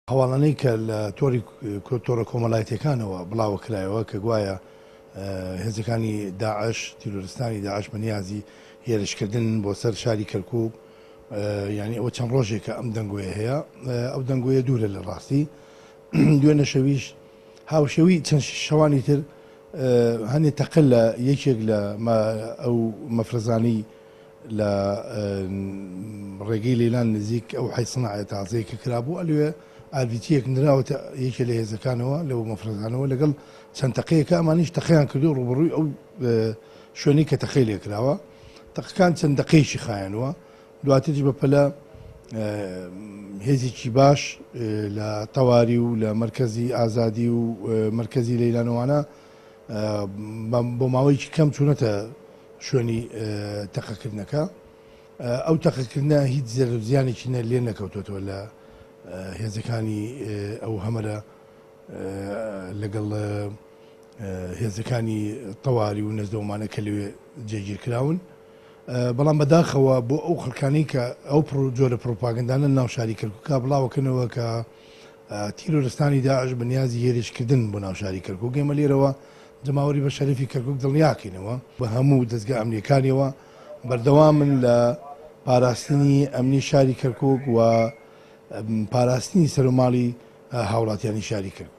هەواڵانەی کە لە تۆرە کۆمەڵایەتیەکانەوە بڵاوە کرایەوە کە گوایە هێزەکانی داعش تیرۆریستانی داعش بەنیازی هێرشکردن بۆ سەر شاری کەرکووک ینی ئەوە چەند ڕۆژێکە ئەم دەنگۆیە هەیە ئەو دەنگۆیە دوورە لە ڕاستی دوێنە شەویش هاوشێوی چەند شەوانی تر هەنێ تەقل لە یەکێک لە ئەو مەفرەزانی لە ڕێگەی لێلان نزیک ئەو حیسنایە تازەیە کە کرابوو ئەلوێ ئالڤیتیەک نراوەتە یەکێ لە هێزەکانەوە لەو مەفرەزانەوە لەگەڵ چەند تەقەیەکە ئەمانیش تەقەیان کردو ڕوبڕووی ئەو شوێنی کە تەقەی لێکراوە تەقەکان چەند دەقەیەکی خایەنەوە دواتریش بەپەلە هێزێکی باش لە تەواری و لە مرکزی ئازادی و مرکزی لەیلانەوانە بۆ ماوەیەکی کەم چوونەتە شوێنی تەقەکردنەکە ئەو تەقەکردنە هیچ زیانێکی لێ نەکەوتوەوە لە هێزەکانی ئەو هەمەرە لەگەڵ هێزەکانی تەواری و نەزدەومانە کە لەوێ جێگیرکراون بەڵام بەداخەوە بۆ ئەو خەڵکانی کە ئەو جۆرە پرۆپاگەندانە ناو شاری کەرکووکە بڵاوەکەنەوە کە تیرۆریستانی داعش بەنیازی هێرشکردن بۆ ناو شاری کەرکووک ئێمە لێرەوە جەماوەری بە شەریفی کەرکووک دڵنیاکەینەوە بە هەموو دەستگا ئەمنیەکانیەوە بەردەوامن لە پاراستنی ئەمنی شاری کەرکووک و پاراستنی سەرۆماڵی هاوڵاتیانی شاری کەرکووک.